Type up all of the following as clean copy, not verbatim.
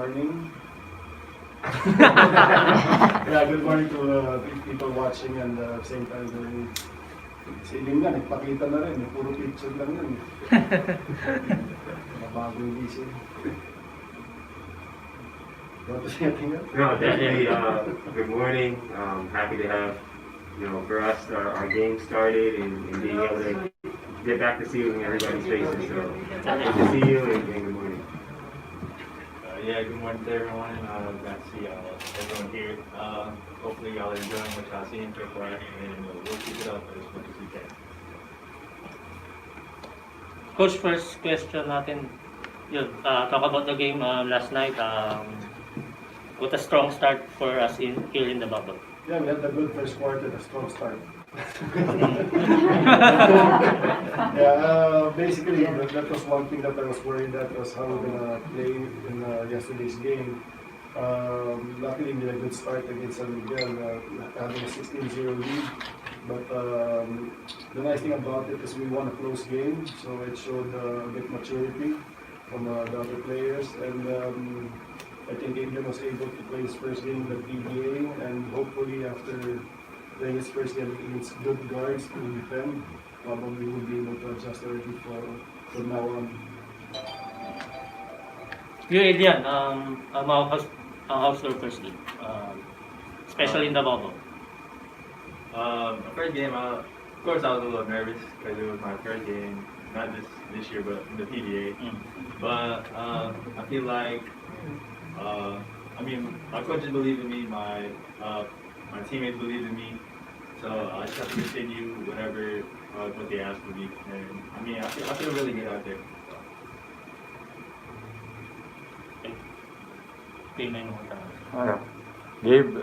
morning. Yeah, good morning to people watching and same time doing. Si Ilim nga, nagpakita na rin. Puro picture lang yun. Mabagong gising. You want to say anything else? No, definitely. Good morning. Happy to have, for us, our game started and being able to get back to seeing everybody's faces. So, good to see you and good morning. Yeah, good morning to everyone. Glad to see everyone here. Hopefully y'all are enjoying what y'all seeing so far, and we'll keep it up as much as we can. Coach, first question natin, talk about the game last night. What a strong start for us here in the bubble. Yeah, we had a good first quarter, a strong start. Yeah, basically that was one thing that I was worried that was how we're gonna play in yesterday's game. Luckily we had a good start against San Miguel, having a 16-0 lead. But the nice thing about it is we won a close game, so it showed a bit maturity from the other players. And I think Adrian was able to play his first game in the PBA, and hopefully after playing his first game against good guards to defend, probably will be able to adjust already from now on. You, Adrian, how's your first game? Especially in the bubble. My first game, of course, I was a little nervous because it was my first game, not this year, but in the PBA. But I feel like, my coaches believe in me, my teammates believe in me, so I just have to continue whatever what they ask of me. And I feel really good out there. Gabe,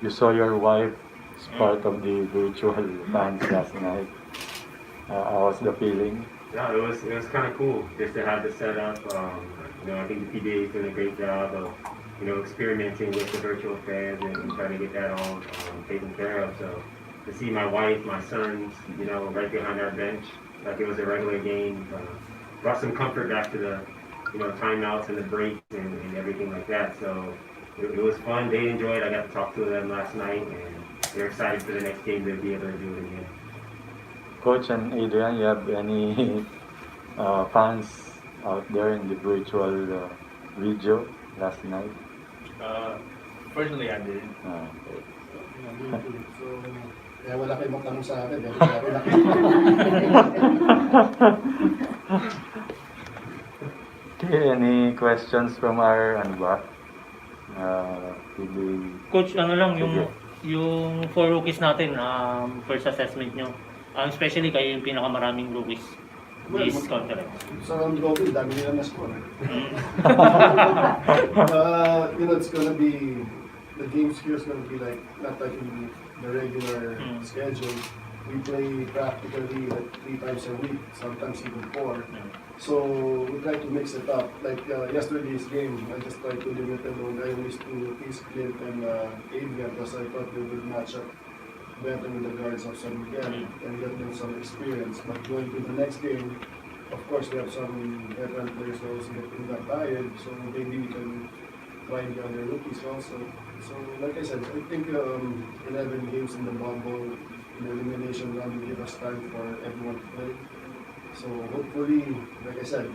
you saw your wife as part of the virtual fans last night. How was the feeling? Yeah, it was kind of cool just to have the setup. I think the PBA is doing a great job of experimenting with the virtual fans and trying to get that all taken care of. So to see my wife, my sons, right behind our bench like it was a regular game, brought some comfort back to the timeouts and the breaks and everything like that. So it was fun. They enjoyed. I got to talk to them last night, and they're excited for the next game to be able to do it again. Coach and Adrian, you have any fans out there in the virtual video last night? Personally, I did. So, kaya wala kayong magtanong sa akin. Okay, any questions from our Coach, yung 4 rookies natin, first assessment nyo. Especially kayo yung pinakamaraming rookies this conference. So around Gobe, dami nila na score. It's gonna be, the game here is gonna be like, not like in the regular schedule. We play practically like 3 times a week, sometimes even 4. So we try to mix it up. Like yesterday's game, I just tried to limit them on guys to East Clint and Adrian because I thought they would match up better with the guards of San Miguel and get them some experience. But going to the next game, of course we have some veteran players who also got tired, so maybe we can try the other rookies also. So like I said, I think 11 games in the bubble, in the elimination round will give us time for everyone to play. So hopefully, like I said,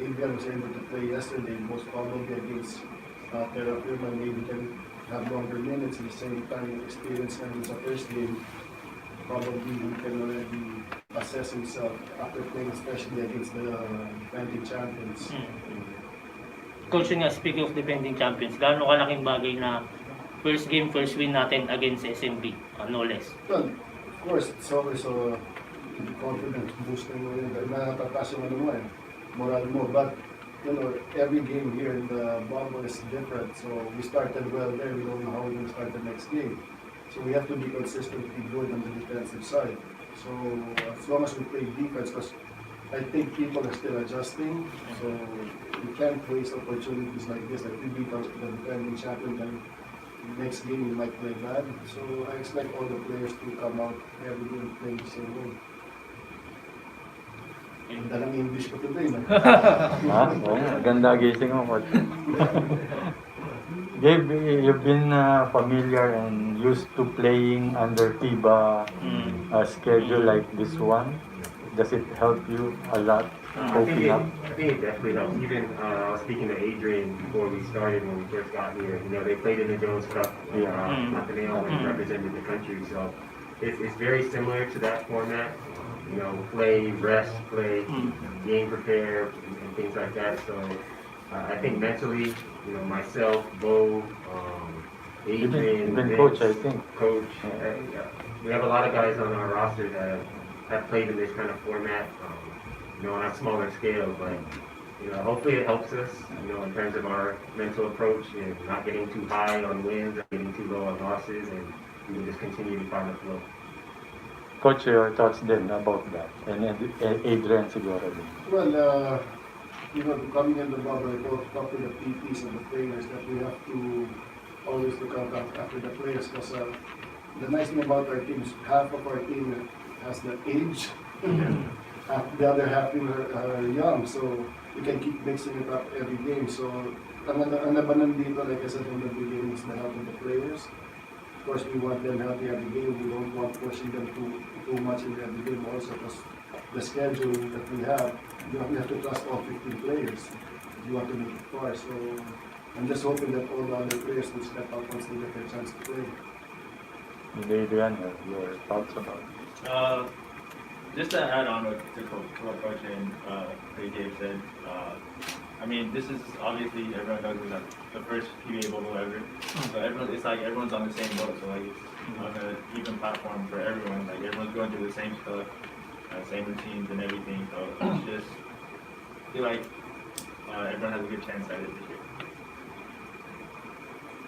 Adrian was able to play yesterday, most probably against Terrafirma, maybe can have longer minutes at the same time experience in the first game. Probably he can already assess himself after playing, especially against the defending champions. Coach, speaking of defending champions, gaano kalaking bagay na first game, first win natin against SMB, no less? Well, of course, it's always confidence boosting mo yun. Nakatatas yung moral mo. But, every game here in the bubble is different. So we started well there. We don't know how we're going to start the next game. So we have to be consistently good on the defensive side. So as long as we play defense, because I think people are still adjusting. So we can't waste opportunities like this. Like we beat the defending champion, then next game we might play bad. So I expect all the players to come out every game playing the same way. Ganda ng English ko today, no? Ha? Oo nga, ganda gising mo, coach. Gabe, you've been familiar and used to playing under FIBA schedule like this one. Does it help you a lot coping up? I think it definitely helps. Even I was speaking to Adrian before we started when we first got here. You know, they played in the Jones Cup, Matalo, and represented the country. So it's very similar to that format. You know, play, rest, play, game prepare, and things like that. So I think mentally, you know, myself, Bo, Adrian, Even Vince, coach, I think. Coach, we have a lot of guys on our roster that have played in this kind of format. You know, on a smaller scale, but you know, hopefully it helps us. You know, in terms of our mental approach and not getting too high on wins, or getting too low on losses, and we can just continue to find the flow. Coach, your thoughts then about that? And Adrian siguro din. Well, you know, coming in the bubble, I talk to the PTs and the players that we have to always look out after the players because the nice thing about our team is half of our team has the age, the other half are young, so we can keep mixing it up every game. So, ang labanan dito, like I said from the beginning, is the health of the players. Of course, we want them healthy every game. We don't want pushing them too much in every game also because the schedule that we have, you have to trust all 15 players if you want to make it far. So I'm just hoping that all the other players will step up once they get their chance to play. Adrian, your thoughts about it? Just to add on to what Coach and Gabe said, I mean, this is obviously everyone knows it's like the first PBA bubble ever. So it's like everyone's on the same boat. So like it's on an even platform for everyone. Like everyone's going through the same stuff, same routines and everything. So it's just I feel like everyone has a good chance at it this year.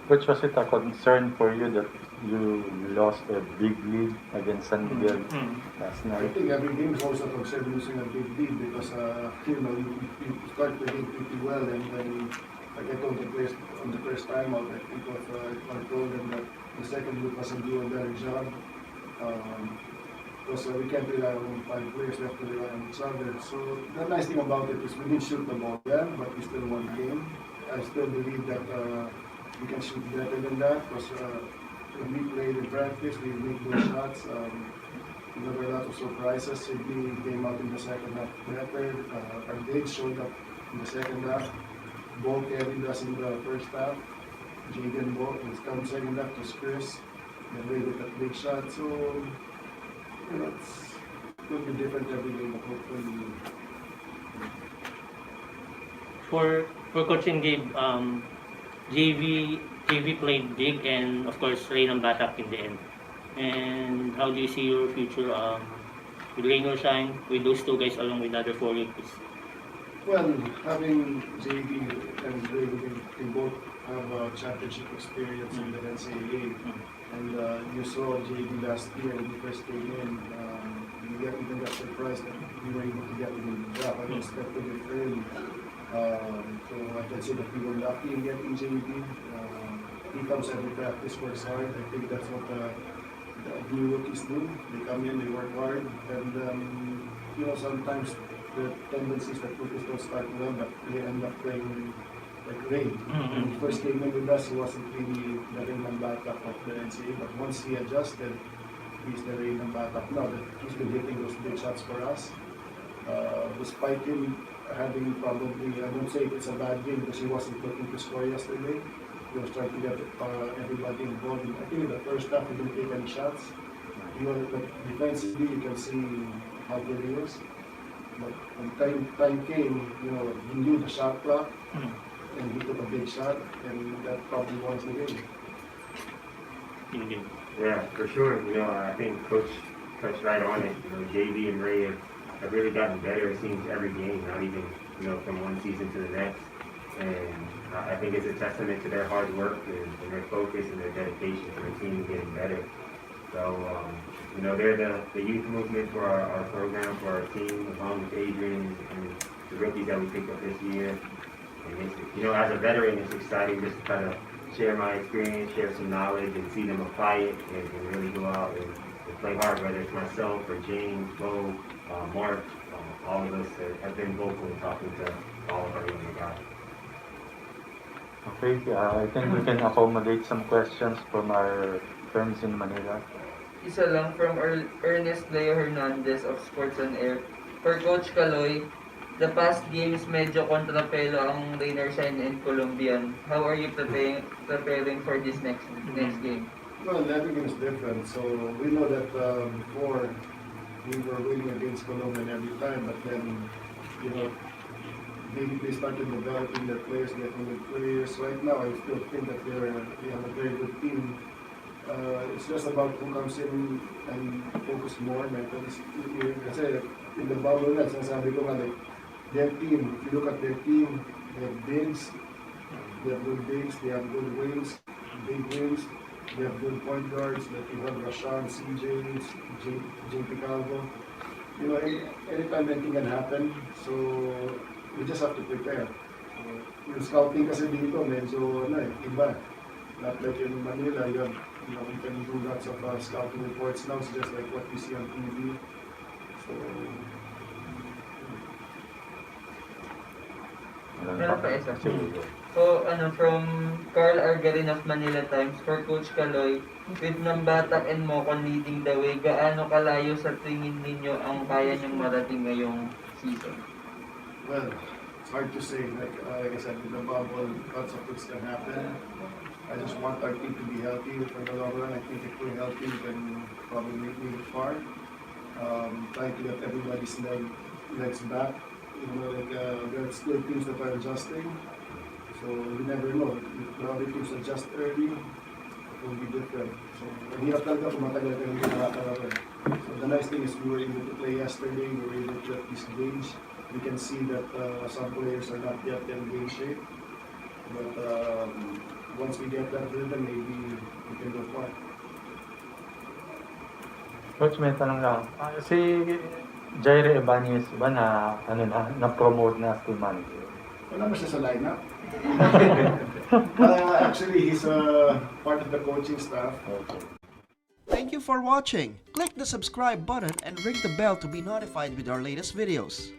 Coach, was it a concern for you that you lost a big lead against San Miguel last I night? think every game is also considered losing a big lead because you know you start the game pretty well and then like I told the players on the first time out, I think I told them that the second group hasn't do a better job because we can't rely on 5 players, we have to rely on each other. So the nice thing about it is we didn't shoot the ball well, but we still won the game. I still believe that we can shoot better than that because when we played in practice, we made those shots. There were a lot of surprises. Sydney came out in the second half better. Our bigs showed up in the second half. Bo carried us in the first half. Jaden Bo, it's come second half to Chris. They made it a big shot. So, you know, it's going to be different every game, but hopefully. For Coach and Gabe, JV played big and of course Rain ang batak in the end. And how do you see your future with Rain or Shine with those two guys along with other 4 rookies? Well, having JB and Ray, they both have championship experience in the NCAA. And you saw JB last year when he first came in. You even got surprised that we were able to get him in the draft. I expected it early. So I can say that we were lucky in getting JB. He comes every practice, works hard. I think that's what the new rookies do. They come in, they work hard, and you know, sometimes the tendency is that rookies don't start well, but they end up playing like Ray. When he first came in with us, he wasn't really the Ray and backup of the NCAA, but once he adjusted, he's the Ray and backup now. That he's been hitting those big shots for us. Despite him having probably, I won't say it's a bad game because he wasn't looking to score yesterday. He was trying to get everybody involved. I think in the first half he didn't take any shots. You know, defensively you can see how good he is. But when time came, you know, he knew the shot clock and he took a big shot and that probably won the game. Indeed. Yeah, for sure. You know, I think Coach touched right on it. You know, JV and Ray have really gotten better, it seems, every game, not even, you know, from one season to the next. And I think it's a testament to their hard work and their focus and their dedication to the team getting better. So, you know, they're the youth movement for our program, for our team, along with Adrian and the rookies that we picked up this year. And it's, you know, as a veteran, it's exciting just to kind of share my experience, share some knowledge, and see them apply it and really go out and play hard, whether it's myself or James, Bo, Mark, all of us have been vocal in talking to all of our young guys. Okay, I think we can accommodate some questions from our friends in Manila. Isa lang from Ernest Leo Hernandez of Sports on Air. For Coach Caloy, the past games medyo kontrapelo ang rain or shine and Colombian. How are you preparing for this next game? Well, every game is different. So we know that before we were winning against Colombia every time, but then, you know, they started developing their players, getting good players. Right now, I still think that they have a very good team. It's just about who comes in and focus more mentally. Kasi in the bubble na, sinasabi ko nga, like, their team, if you look at their team, they have bigs, they have good bigs, they have good wings, big wings, they have good point guards, like you have Rashan, CJ, JP Calvo. You know, anytime anything can happen, so we just have to prepare. Yung scouting kasi dito, medyo, iba. Not like in Manila, you can do lots of scouting reports now. It's just like what you see on TV. So, Meron pa isa. So, from Carl Argarin of Manila Times, for Coach Caloy, with Nambatak and Mocon leading the way, gaano kalayo sa tingin ninyo ang kaya niyong marating ngayong season? well, it's hard to say. Like I said, in the bubble, lots of things can happen. I just want our team to be healthy for the long run. I think if we're healthy, we can probably make it far. Trying to get everybody's legs back. You know, like there are still teams that are adjusting. So you never know. If the other teams adjust early, it will be different. So hirap talaga kung matagal ka hindi nakakalaro. So the nice thing is we were able to play yesterday. We were able to at least gauge. We can see that some players are not yet in game shape. But once we get that rhythm, maybe we can go far. Coach, may tanong lang. Si Jaire Ibanez ba na-promote na as team manager? Wala ba siya sa lineup? Actually, he's part of the coaching staff. Okay. Thank you for watching. Click the subscribe button and ring the bell to be notified with our latest videos.